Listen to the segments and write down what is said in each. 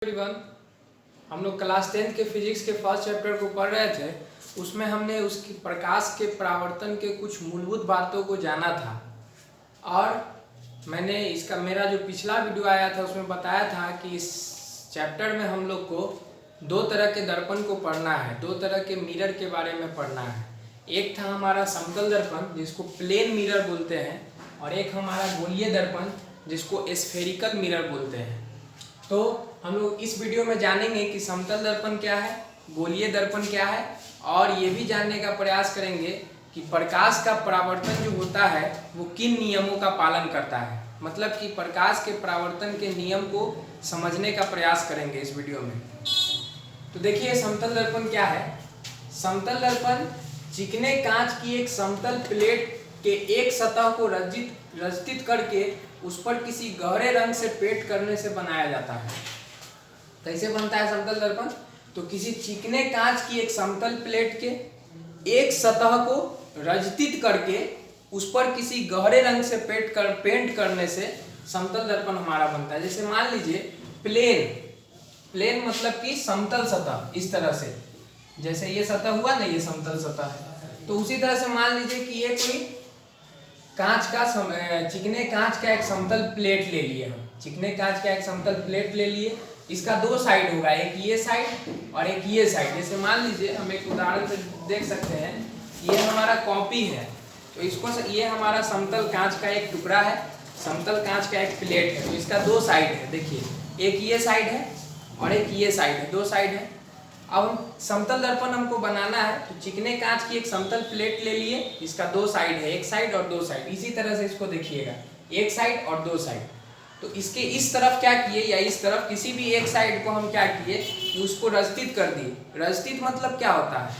Everyone, हम लोग class 10 के फिजिक्स के फर्स्ट चैप्टर को पढ़ रहे थे। उसमें हमने उसकी प्रकाश के परावर्तन के कुछ मूलभूत बातों को जाना था और मैंने मेरा जो पिछला वीडियो आया था उसमें बताया था कि इस चैप्टर में हम लोग को दो तरह के दर्पण को पढ़ना है, दो तरह के मिरर के बारे में पढ़ना है। एक था हमारा समतल दर्पण जिसको प्लेन मिरर बोलते हैं और एक हमारा गोलीय दर्पण जिसको स्फेरिकल मिरर बोलते हैं। तो हम लोग इस वीडियो में जानेंगे कि समतल दर्पण क्या है, गोलीय दर्पण क्या है और ये भी जानने का प्रयास करेंगे कि प्रकाश का परावर्तन जो होता है वो किन नियमों का पालन करता है। मतलब कि प्रकाश के परावर्तन के नियम को समझने का प्रयास करेंगे इस वीडियो में। तो देखिए समतल दर्पण क्या है। समतल दर्पण चिकने कांच की एक समतल प्लेट के एक सतह को रचित करके उस पर किसी गहरे रंग से पेंट करने से बनाया जाता है। कैसे बनता है समतल दर्पण? तो किसी चिकने कांच की एक समतल प्लेट के एक सतह को रचित करके उस पर किसी गहरे रंग से पेंट करने से समतल दर्पण हमारा बनता है। जैसे मान लीजिए प्लेन मतलब कि समतल सतह, इस तरह से जैसे ये सतह हुआ ना, ये समतल सतह है। तो उसी तरह से मान लीजिए कि ये कोई चिकने कांच का एक समतल प्लेट ले लिए हम, चिकने कांच का एक समतल प्लेट ले लिए। इसका दो साइड होगा, एक ये साइड और एक ये साइड। जैसे मान लीजिए हम एक उदाहरण से देख सकते हैं, ये हमारा कॉपी है तो इसको ये हमारा समतल कांच का एक टुकड़ा है, समतल कांच का एक प्लेट है। तो इसका दो साइड है, देखिए एक ये साइड है और एक ये साइड है, दो साइड है। अब समतल दर्पण हमको बनाना है तो चिकने कांच की एक समतल प्लेट ले लिए, इसका दो साइड है, एक साइड और दो साइड। इसी तरह से इसको देखिएगा, एक साइड और दो साइड। तो इसके इस तरफ क्या किए या इस तरफ किसी भी एक साइड को हम क्या किए कि उसको रचित कर दिए। रचित मतलब क्या होता है?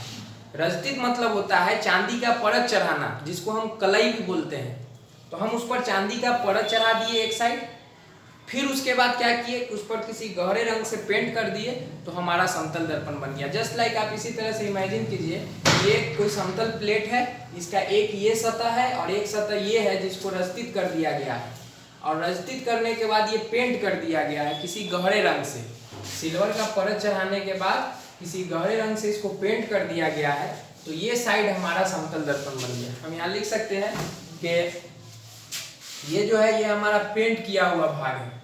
रचित मतलब होता है चांदी का परत चढ़ाना, जिसको हम कलई भी बोलते हैं। तो हम उस पर चांदी का परत चढ़ा दिए एक साइड, फिर उसके बाद क्या किए, उस पर किसी गहरे रंग से पेंट कर दिए, तो हमारा समतल दर्पण बन गया। जस्ट लाइक आप इसी तरह से इमेजिन कीजिए, ये कोई समतल प्लेट है, इसका एक ये सतह है और एक सतह ये है जिसको रचित कर दिया गया है। और रचित करने के बाद ये पेंट कर दिया गया है किसी गहरे रंग से। सिल्वर का परत चढ़ाने के बाद किसी गहरे रंग से इसको पेंट कर दिया गया है, तो ये साइड हमारा समतल दर्पण बन गया। हम यहाँ लिख सकते हैं कि ये जो है ये हमारा पेंट किया हुआ भाग है,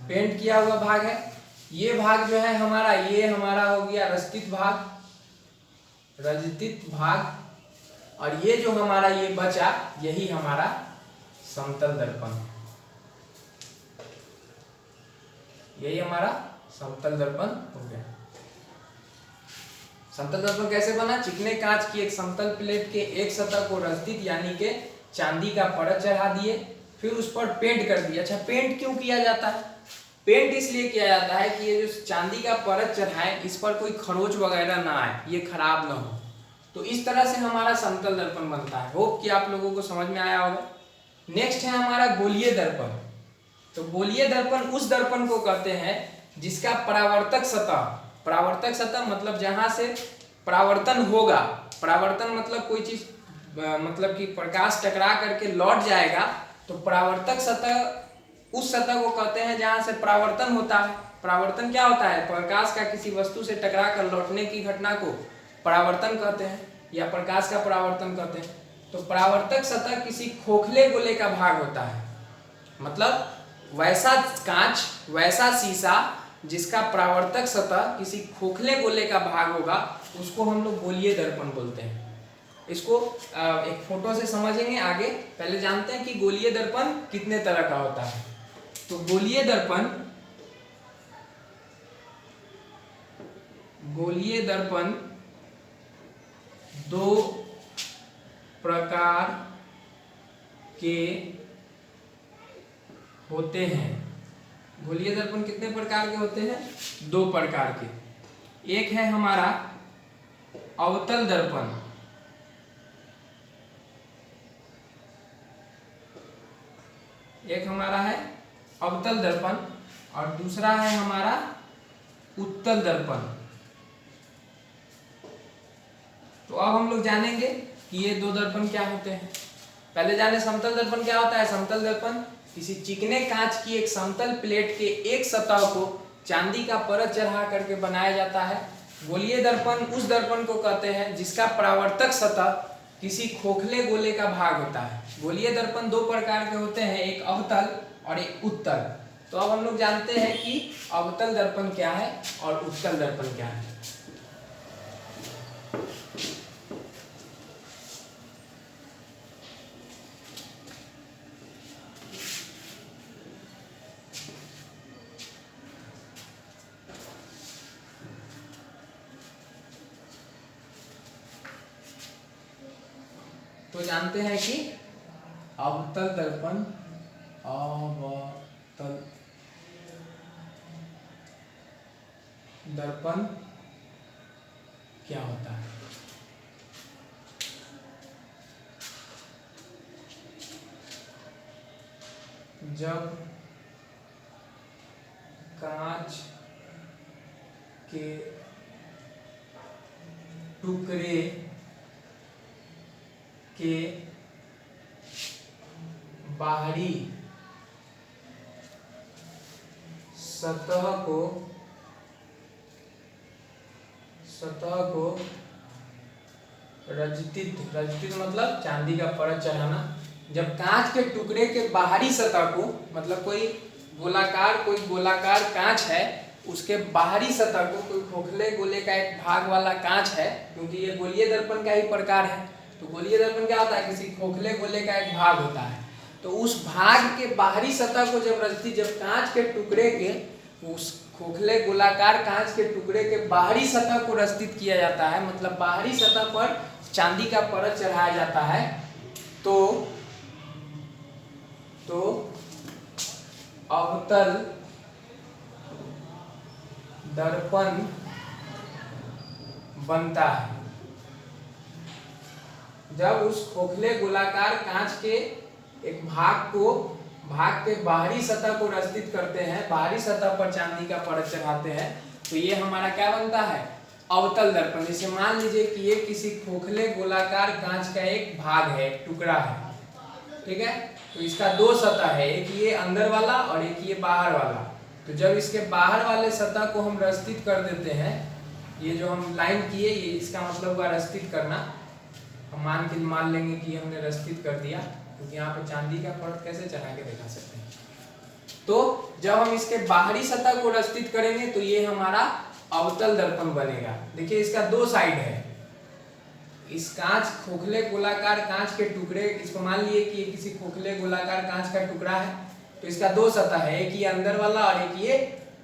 पेंट किया हुआ भाग है। ये भाग जो है हमारा, ये हमारा हो गया रचित भाग, और ये जो हमारा ये बचा यही हमारा समतल दर्पण, यही हमारा समतल दर्पण हो गया। समतल दर्पण कैसे बना? चिकने कांच की एक समतल प्लेट के एक सतह को रचित यानी के चांदी का परत चढ़ा दिए, फिर उस पर पेंट कर दिया। अच्छा, पेंट क्यों किया जाता है? पेंट इसलिए किया जाता है कि ये जो चांदी का परत चढ़ाए इस पर कोई खरोच वगैरह ना आए, ये खराब ना हो। तो इस तरह से हमारा समतल दर्पण बनता है। होप कि आप लोगों को समझ में आया होगा। नेक्स्ट है हमारा गोलीय दर्पण। तो गोलीय दर्पण उस दर्पण को कहते हैं जिसका परावर्तक सतह मतलब जहां से परावर्तन होगा, परावर्तन मतलब कोई चीज मतलब कि प्रकाश टकरा करके लौट जाएगा, तो परावर्तक सतह उस सतह को कहते हैं जहां से परावर्तन होता है। परावर्तन क्या होता है? प्रकाश का किसी वस्तु से टकरा कर लौटने की घटना को परावर्तन कहते हैं या प्रकाश का परावर्तन कहते हैं। तो परावर्तक सतह किसी खोखले गोले का भाग होता है, मतलब वैसा कांच, वैसा शीशा जिसका परावर्तक सतह किसी खोखले गोले का भाग होगा, उसको हम लोग गोलीय दर्पण बोलते हैं। इसको एक फोटो से समझेंगे आगे। पहले जानते हैं कि गोलीय दर्पण कितने तरह का होता है। तो गोलीय दर्पण दो प्रकार के होते हैं। गोलीय दर्पण कितने प्रकार के होते हैं? दो प्रकार के। एक है हमारा अवतल दर्पण, एक हमारा है अवतल दर्पण और दूसरा है हमारा उत्तल दर्पण। तो अब हम लोग जानेंगे कि ये दो दर्पण क्या होते हैं। पहले जाने समतल दर्पण क्या होता है। समतल दर्पण किसी चिकने कांच की एक समतल प्लेट के एक सतह को चांदी का परत चढ़ा करके बनाया जाता है। गोलीय दर्पण उस दर्पण को कहते हैं जिसका परावर्तक सतह किसी खोखले गोले का भाग होता है। गोलीय दर्पण दो प्रकार के होते हैं, एक अवतल और एक उत्तल। तो अब हम लोग जानते हैं कि अवतल दर्पण क्या है और उत्तल दर्पण क्या है। तो जानते हैं कि अवतल दर्पण दर्पण क्या होता है। जब कांच के टुकड़े के बाहरी सतह को रजतित मतलब चांदी का परत चढ़ाना। जब कांच के टुकड़े के बाहरी सतह को, मतलब कोई गोलाकार कांच है, उसके बाहरी सतह को कोई खोखले गोले का एक भाग वाला कांच है, क्योंकि ये गोलीय दर्पण का ही प्रकार है। तो गोलीय दर्पण क्या होता है, किसी खोखले गोले का एक भाग होता है। तो उस भाग के बाहरी सतह को जब कांच के टुकड़े के, उस खोखले गोलाकार कांच के टुकड़े के बाहरी सतह को रस्तित किया जाता है, मतलब बाहरी सतह पर चांदी का परत चढ़ाया जाता है, तो अवतल दर्पण बनता है। जब उस खोखले गोलाकार कांच के एक भाग के बाहरी सतह को रस्तित करते हैं, बाहरी सतह पर चांदी का परत चढ़ाते हैं, तो ये हमारा क्या बनता है, अवतल दर्पण। जैसे मान लीजिए कि ये किसी खोखले गोलाकार कांच का एक भाग है, टुकड़ा है, ठीक है। तो इसका दो सतह है, एक ये अंदर वाला और एक ये बाहर वाला। तो जब इसके बाहर वाले सतह को हम रस्तित कर देते हैं, ये जो हम लाइन किए, ये इसका मतलब हुआ रस्तित करना। हम मान लेंगे कि हमने रस्तित कर दिया, क्योंकि यहाँ पे चांदी का परत कैसे चढ़ा के दिखा सकते हैं। तो जब हम इसके बाहरी सतह को रस्तित करेंगे तो ये हमारा अवतल दर्पण बनेगा। देखिए इसका दो साइड है, इस खोखले गोलाकार कांच के टुकड़े, इसको मान लिए कि ये किसी खोखले गोलाकार कांच का टुकड़ा है, तो इसका दो सतह है, एक ये अंदर वाला और एक ये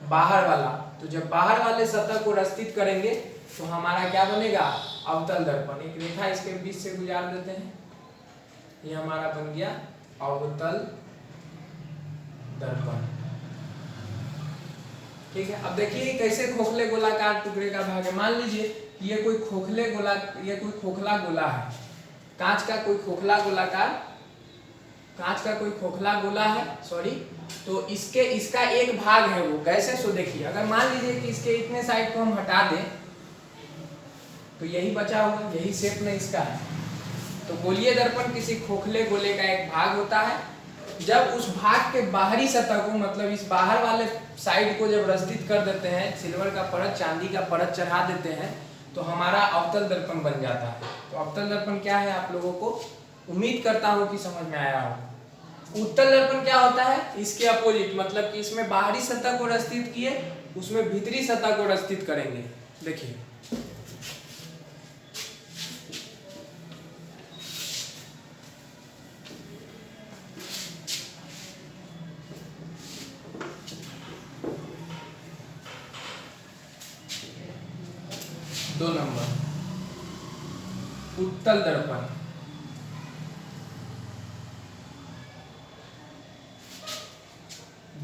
बाहर वाला। तो जब बाहर वाले सतह को रस्तित करेंगे तो हमारा क्या बनेगा, अवतल दर्पण। एक रेखा इसके बीच से गुजार देते हैं, ये हमारा बन गया अवतल दर्पण, ठीक है। अब देखिए कैसे खोखले गोलाकार टुकड़े का भाग है। मान लीजिए ये कोई खोखला गोला है, कांच का कोई खोखला गोला है, सॉरी। तो इसका एक भाग है, वो कैसे, सो देखिए, अगर मान लीजिए कि इसके इतने साइड को हम हटा दें तो यही बचा होगा, यही शेप में इसका है। तो गोलीय दर्पण किसी खोखले गोले का एक भाग होता है। जब उस भाग के बाहरी सतह को, मतलब इस बाहर वाले साइड को जब रस्तित कर देते हैं, सिल्वर का परत, चांदी का परत चढ़ा देते हैं, तो हमारा अवतल दर्पण बन जाता है। तो अवतल दर्पण क्या है, आप लोगों को उम्मीद करता हूं कि समझ में आया हो। उत्तल दर्पण क्या होता है, इसके अपोजिट, मतलब कि इसमें बाहरी सतह को रस्तित किए, उसमें भीतरी सतह को रस्तित करेंगे। देखिए दो नंबर उत्तल दर्पण।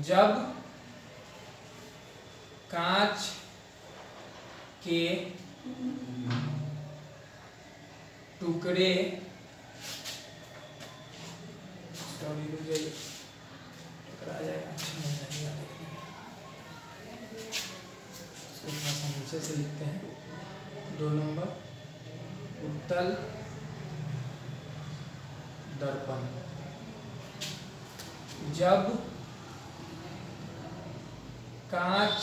जब कांच के टुकड़े नीचे से लिखते हैं, दो नंबर उत्तल दर्पण। जब कांच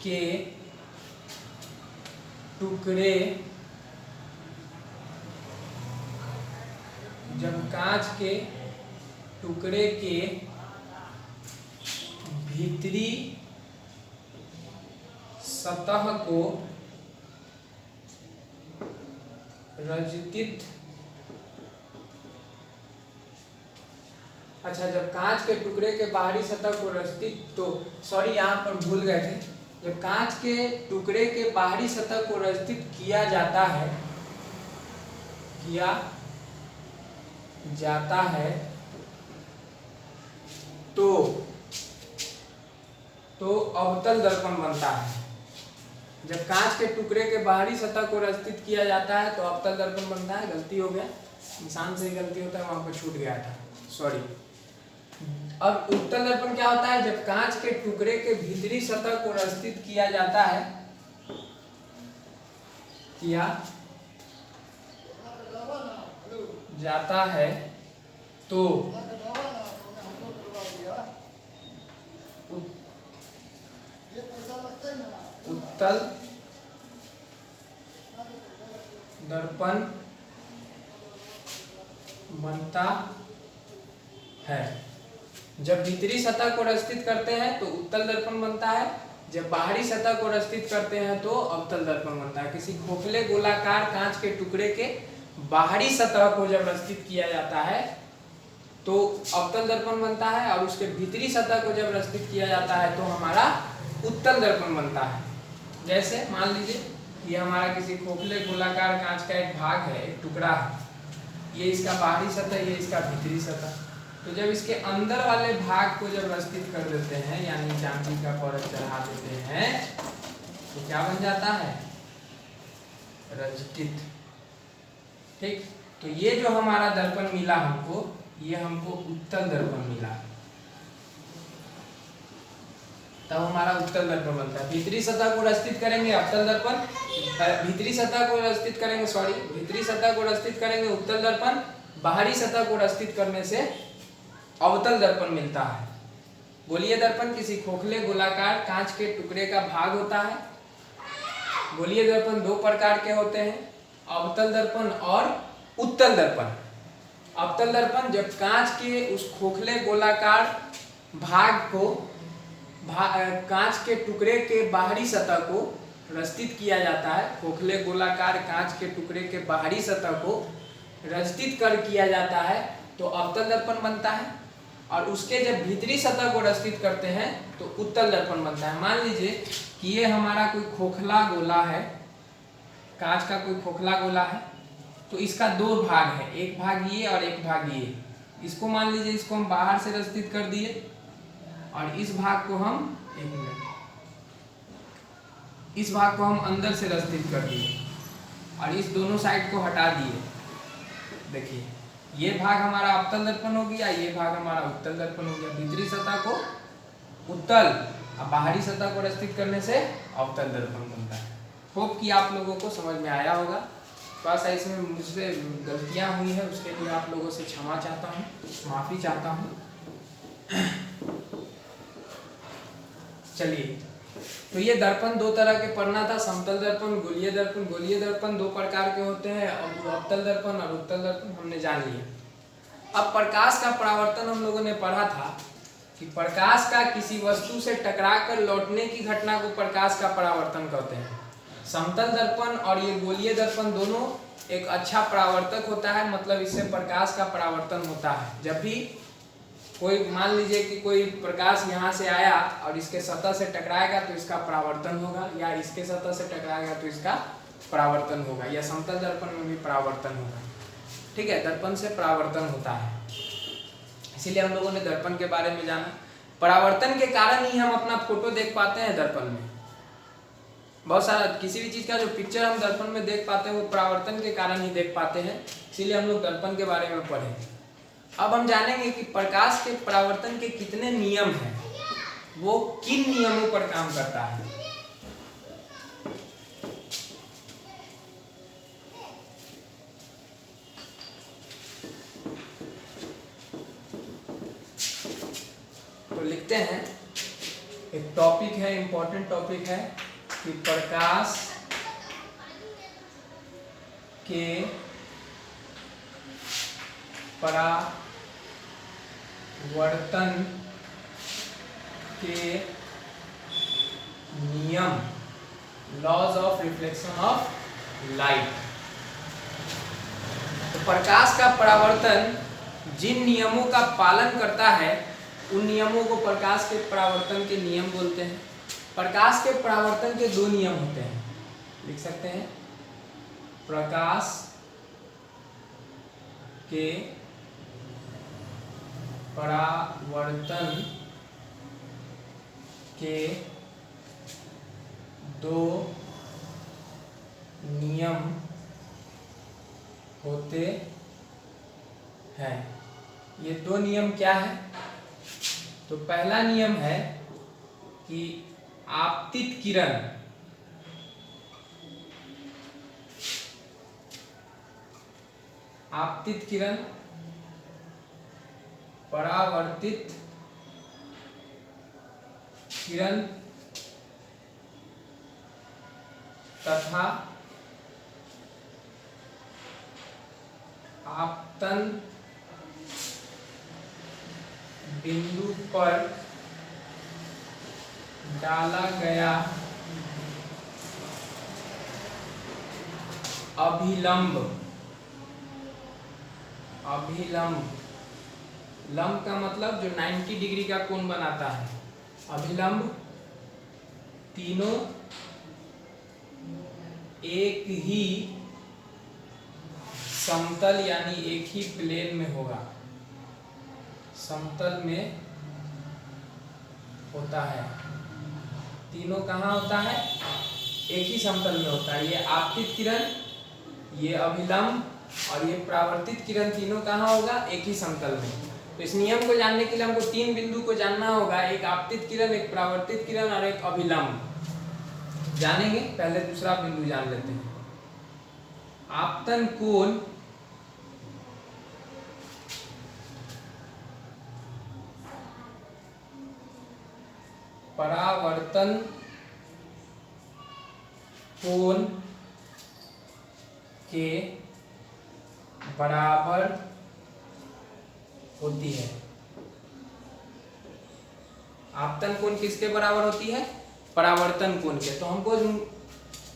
के टुकड़े के भीतरी सतह को रजतित, अच्छा जब कांच के टुकड़े के बाहरी सतह को रजतित, तो सॉरी यहाँ पर भूल गए थे, जब कांच के टुकड़े के बाहरी सतह को रजतित किया जाता है तो अवतल दर्पण बनता है। जब कांच के टुकड़े के बाहरी सतह को रजतित किया जाता है तो अवतल दर्पण बनता है। गलती हो गया, निशान से ही गलती होता है, वहां पर छूट गया था, सॉरी। अब उत्तल दर्पण क्या होता है? जब कांच के टुकड़े के भीतरी सतह को रजतित किया जाता है तो उत्तल दर्पण बनता है। जब भीतरी सतह को रजतित करते हैं तो उत्तल दर्पण बनता है, जब बाहरी सतह को रजतित करते हैं तो अवतल दर्पण बनता है। किसी खोखले गोलाकार कांच के टुकड़े के बाहरी सतह को जब रजतित किया जाता है तो अवतल दर्पण बनता है, और उसके भीतरी सतह को जब रजतित किया जाता है तो हमारा उत्तल दर्पण बनता है। जैसे मान लीजिए ये हमारा किसी खोखले गोलाकार कांच का एक भाग है, एक टुकड़ा है, ये इसका बाहरी सतह, ये इसका भीतरी सतह। तो जब इसके अंदर वाले भाग को जब रजतित कर देते हैं, यानी चांदी का परत चढ़ा देते हैं, तो क्या बन जाता है? रजतित। ठीक, तो ये जो हमारा दर्पण मिला हमको, ये हमको उत्तल दर्पण मिला, तब हमारा उत्तल दर्पण बनता है। भीतरी सतह को रजतित करेंगे अवतल दर्पण, भीतरी सतह को रजतित करेंगे, सॉरी, भीतरी सतह को रजतित करेंगे उत्तल दर्पण, बाहरी सतह को रजतित करने से अवतल दर्पण मिलता है। गोलीय दर्पण किसी खोखले गोलाकार कांच के टुकड़े का भाग होता है। गोलीय दर्पण दो प्रकार के होते हैं, अवतल दर्पण और उत्तल दर्पण। अवतल दर्पण जब कांच के उस खोखले गोलाकार भाग को कांच के टुकड़े के बाहरी सतह को रजतित किया जाता है, खोखले गोलाकार कांच के टुकड़े के बाहरी सतह को रजतित कर किया जाता है तो अवतल दर्पण बनता है, और उसके जब भीतरी सतह को रजतित करते हैं तो उत्तल दर्पण बनता है। मान लीजिए कि ये हमारा कोई खोखला गोला है, कांच का कोई खोखला गोला है, तो इसका दो भाग है, एक भाग ये और एक भाग ये। इसको मान लीजिए, इसको हम बाहर से रजतित कर दिए, और इस भाग को हम, एक मिनट, इस भाग को हम अंदर से रजतित कर दिए, और इस दोनों साइड को हटा दिए। देखिए ये भाग हमारा अवतल दर्पण हो गया, ये भाग हमारा उत्तल दर्पण हो गया। भीतरी सतह को उत्तल और बाहरी सतह को रजतित करने से अवतल दर्पण बनता है। होप कि आप लोगों को समझ में आया होगा। थोड़ा सा इसमें मुझसे गलतियां हुई है, उसके लिए आप लोगों से क्षमा चाहता हूँ, माफी चाहता हूँ। चलिए, तो ये दर्पण दो तरह के पढ़ना था, समतल दर्पण, गोलीय दर्पण। गोलीय दर्पण दो प्रकार के होते हैं, अवतल दर्पण और उत्तल दर्पण हमने जान लिया। अब प्रकाश का परावर्तन हम लोगों ने पढ़ा था कि प्रकाश का किसी वस्तु से टकराकर लौटने की घटना को प्रकाश का परावर्तन कहते हैं। समतल दर्पण और ये गोलीय दर्पण दोनों एक अच्छा परावर्तक होता है, मतलब इससे प्रकाश का परावर्तन होता है। जब भी कोई, मान लीजिए कि कोई प्रकाश यहाँ से आया और इसके सतह से टकराएगा तो इसका परावर्तन होगा, या इसके सतह से टकराएगा तो इसका परावर्तन होगा, या समतल दर्पण में भी परावर्तन होगा। ठीक है, दर्पण से परावर्तन होता है, इसीलिए हम लोगों ने दर्पण के बारे में जाना। परावर्तन के कारण ही हम अपना फोटो देख पाते हैं दर्पण में। बहुत सारा किसी भी चीज का जो पिक्चर हम दर्पण में देख पाते हैं वो परावर्तन के कारण ही देख पाते हैं, इसीलिए हम लोग दर्पण के बारे में पढ़े। अब हम जानेंगे कि प्रकाश के परावर्तन के कितने नियम हैं, वो किन नियमों पर काम करता है। लिखते हैं, एक टॉपिक है, इंपॉर्टेंट टॉपिक है कि प्रकाश के परावर्तन के नियम, laws of reflection of light. तो प्रकाश का परावर्तन जिन नियमों का पालन करता है उन नियमों को प्रकाश के परावर्तन के नियम बोलते हैं। प्रकाश के परावर्तन के दो नियम होते हैं, लिख सकते हैं, प्रकाश के परावर्तन के दो नियम होते हैं। ये दो नियम क्या है? तो पहला नियम है कि आपतित किरण परावर्तित किरण तथा आपतन बिंदु पर डाला गया अभिलंब, लंब का मतलब जो 90 डिग्री का कोण बनाता है, अभिलंब तीनों एक ही समतल यानी एक ही प्लेन में होगा, समतल में होता है। तीनों कहाँ होता है? एक ही समतल में होता है। ये आपतित किरण, ये अभिलंब और ये परावर्तित किरण तीनों कहाँ होगा? एक ही समतल में। तो इस नियम को जानने के लिए हमको तीन बिंदु को जानना होगा, एक आपतित किरण, एक परावर्तित किरण और एक अभिलंब जानेंगे। पहले दूसरा बिंदु जान लेते हैं। आपतन कोण परावर्तन कोण के बराबर होती है। आपतन कोण किसके बराबर होती है? परावर्तन कोण के। तो हमको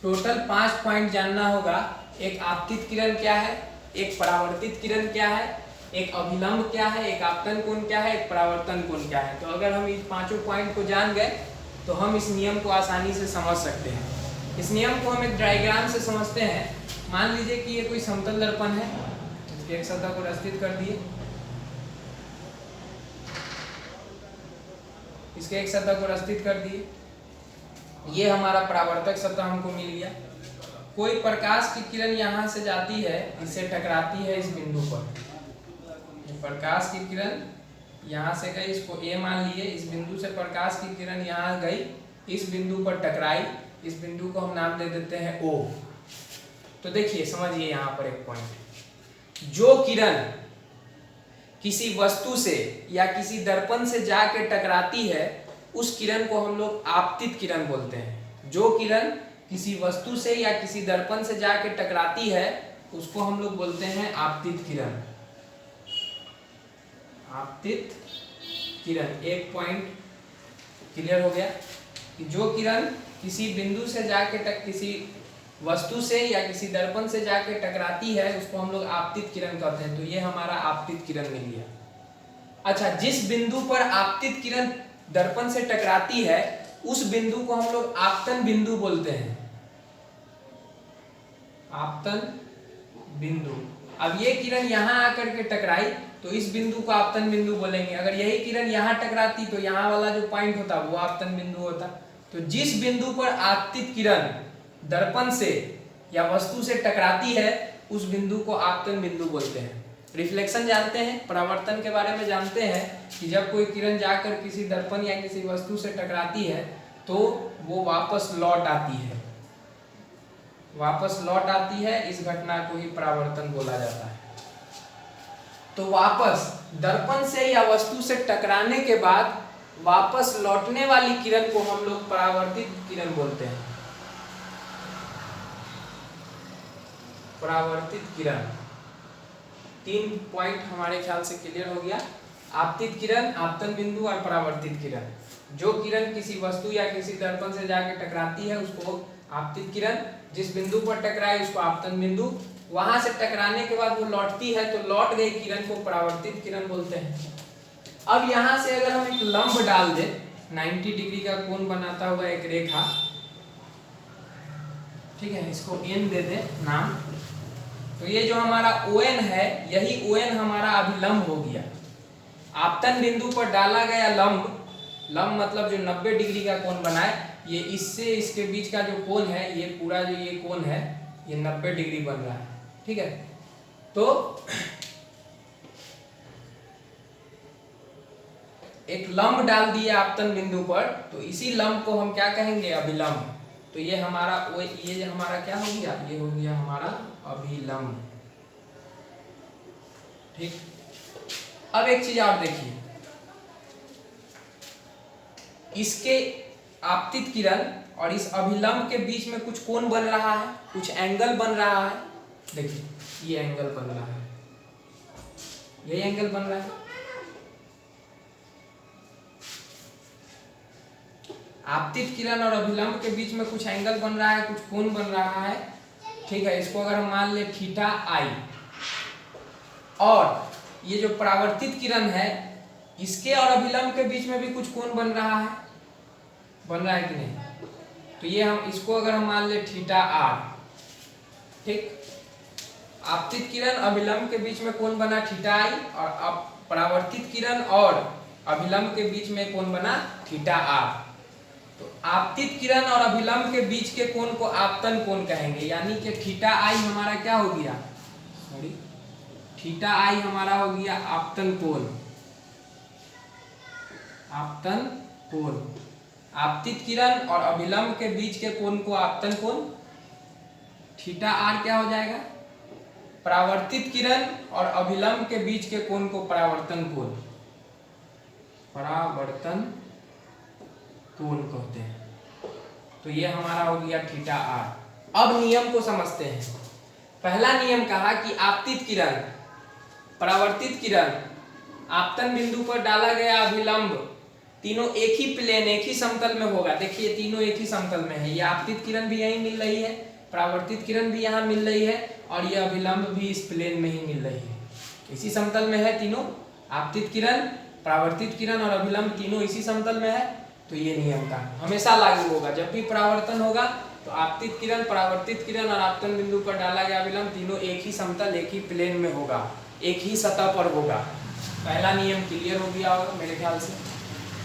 टोटल 5 पॉइंट जानना होगा। एक आपतित किरण क्या है, एक परावर्तित किरण क्या है, एक अभिलंब क्या है, एक आपतन कोण क्या है, एक परावर्तन कोण क्या है। तो अगर हम इस पांचों पॉइंट को जान गए तो हम इस नियम को आसानी से समझ सकते हैं। इस नियम को हम एक डायग्राम से समझते हैं। मान लीजिए कि ये कोई समतल दर्पण है, इसके एक सतह को स्थित कर दिए, इसके एक सतह को स्थित कर दिए। ये हमारा परावर्तक सतह हमको मिल गया। कोई प्रकाश की किरण यहाँ से जाती है, इससे टकराती है इस बिंदु पर। प्रकाश की किरण यहाँ से गई, इसको A मान लिए, इस बिंदु से प्रकाश की किरण यहाँ गई, इस बिंदु पर टकराई, इस बिंदु को हम नाम दे देते हैं O। तो देखिए, समझिए यहाँ पर एक पॉइंट, जो किरण किसी वस्तु से या किसी दर्पण से जाके टकराती है उस किरण को हम लोग आपतित किरण बोलते हैं। जो किरण किसी वस्तु से या किसी दर्पण से जाके टकराती है उसको हम लोग बोलते हैं आपतित किरण। आपतित किरण, एक पॉइंट क्लियर हो गया कि जो किरण किसी बिंदु से जाके किसी वस्तु से या किसी दर्पण से जाके टकराती है उसको हम लोग आपतित किरण कहते हैं। तो ये हमारा आपतित किरण मिल गया। अच्छा, जिस बिंदु पर आपतित किरण दर्पण से टकराती है उस बिंदु को हम लोग आपतन बिंदु बोलते हैं। आपतन बिंदु। अब ये किरण यहाँ आकर के टकराई तो इस बिंदु को आपतन बिंदु बोलेंगे। अगर यही किरण यहाँ टकराती तो यहाँ वाला जो पॉइंट होता वो आपतन बिंदु होता। तो जिस बिंदु पर आपतित किरण दर्पण से या वस्तु से टकराती है उस बिंदु को आपतन बिंदु बोलते हैं। रिफ्लेक्शन जानते हैं, परावर्तन के बारे में जानते हैं कि जब कोई किरण जाकर किसी दर्पण या किसी वस्तु से टकराती है तो वो वापस लौट आती है, वापस लौट आती है। इस घटना को ही परावर्तन बोला जाता है। तो वापस दर्पण से या वस्तु से टकराने के बाद वापस लौटने वाली किरण को हम लोग परावर्तित किरण बोलते हैं। परावर्तित किरण। 3 पॉइंट हमारे ख्याल से क्लियर हो गया। आपतित किरण, आपतन बिंदु और परावर्तित किरण। जो किरण किसी वस्तु या किसी दर्पण से जाकर टकराती है उसको आपतित किरण, जिस बिंदु पर टकराए उसको आपतन बिंदु, वहां से टकराने के बाद वो लौटती है तो लौट गई किरण को परावर्तित किरण बोलते हैं। अब यहां से अगर हम एक लंब डाल दें, 90 डिग्री का कोण बनाता हुआ एक रेखा, ठीक है, इसको n दे दें नाम, तो ये जो हमारा ON है, यही ON हमारा अभिलंब हो गया। आपतन बिंदु पर डाला गया लंब, लंब मतलब जो 90 डिग्री का कोण बनाए, ये इससे इसके बीच का जो कोण है, ये पूरा जो ये कोण है, ये 90 डिग्री बन रहा है, ठीक है। तो एक लंब डाल दिए आपतन बिंदु पर, तो इसी लंब को हम क्या कहेंगे? अभिलंब। तो ये हमारा ये हमारा क्या हो गया? ये हो गया हमारा अभिलंब, ठीक। अब एक चीज और देखिए, इसके आपतित किरण और इस अभिलंब के बीच में कुछ कोण बन रहा है, कुछ एंगल बन रहा है। देखिए ये एंगल बन रहा है, ये एंगल बन रहा है। आपतित किरण और अभिलंब के बीच में कुछ एंगल बन रहा है, कुछ कोण बन रहा है, ठीक है। इसको अगर हम मान ले थीटा आई, और ये जो परावर्तित किरण है, इसके और अभिलंब के बीच में भी कुछ कोण बन रहा है, बन रहा है कि नहीं? तो ये हम इसको अगर हम मान ले थीटा आर, ठीक। आपतित किरण अभिलंब के बीच में कोण बना थीटा आई, और अब परावर्तित किरण और अभिलंब के बीच में कोण बना थीटा आर। तो आपतित किरण और अभिलंब के बीच के कोण को आपतन कोण कहेंगे, यानी कि थीटा आई हमारा क्या हो गया? सॉरी, थीटा आई हमारा हो गया आपतन कोण, आपतन कोण। आपतित किरण और अभिलंब के बीच के कोण को आपतन कोण, थीटा आर क्या हो जाएगा? परावर्तित किरण और अभिलंब के बीच के कोण को परावर्तन कोण, परावर्तन कोण कहते हैं। तो ये हमारा हो गया थीटा आर। अब नियम को समझते हैं। पहला नियम कहा कि आपतित किरण, परावर्तित किरण, आपतन बिंदु पर डाला गया अभिलंब, तीनों एक ही प्लेन, एक ही समतल में होगा। देखिए तीनों एक ही समतल में है। ये आपतित किरण भी यहीं मिल रही है, परावर्तित किरण भी यहाँ मिल रही है, और ये अभिलंब भी इस प्लेन में ही मिल रही है, इसी समतल में है तीनों। आपतित किरण, परावर्तित किरण और अभिलंब तीनों इसी समतल में है। तो ये नियम का हमेशा लागू होगा। जब भी परावर्तन होगा तो आपतित किरण, परावर्तित किरण और आपतन बिंदु पर डाला गया अभिलंब तीनों एक ही समतल, एक ही प्लेन में होगा, एक ही सतह पर होगा। पहला नियम क्लियर हो गया होगा मेरे ख्याल से।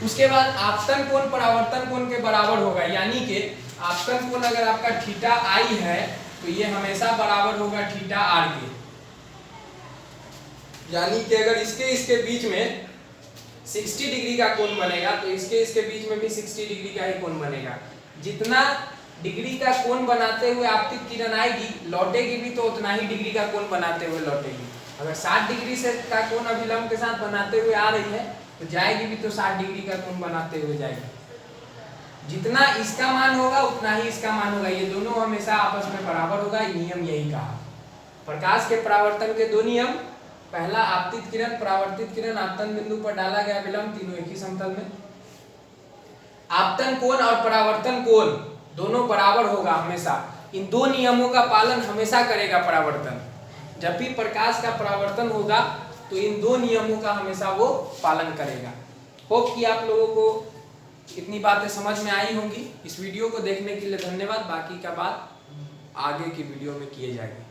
उसके बाद आपतन कोण परावर्तन कोण के बराबर होगा, यानी कि आपतन कोण अगर आपका थीटा आई है तो ये हमेशा बराबर होगा थीटा आर के। यानी कि अगर इसके बीच में 60 डिग्री का कोण बनेगा तो इसके बीच में भी 60 डिग्री का ही कोण बनेगा। जितना डिग्री का कोण बनाते हुए आपतित किरण आएगी, लौटेगी भी तो उतना ही डिग्री का कोण बनाते हुए लौटेगी। अगर 60 डिग्री से का कोण अभिलंब के साथ बनाते हुए आ रही है तो जाएगी भी तो 60 डिग्री का कोण बनाते हुए जाएगी। जितना इसका मान होगा उतना ही इसका मान होगा, ये दोनों हमेशा आपस में बराबर होगा। नियम यही कहा। प्रकाश के परावर्तन के दो नियम, पहला आपतित किरण, परावर्तित किरण, आपतन बिंदु पर डाला गया विलंब तीनों एक ही समतल में। आपतन कोण और परावर्तन कोण दोनों बराबर होगा हमेशा। इन दो नियमों का पालन हमेशा करेगा परावर्तन। जब भी प्रकाश का परावर्तन होगा तो इन दो नियमों का हमेशा वो पालन करेगा। होप कि आप लोगों को इतनी बातें समझ में आई होंगी। इस वीडियो को देखने के लिए धन्यवाद। बाकी का बात आगे की वीडियो में किए जाएंगे।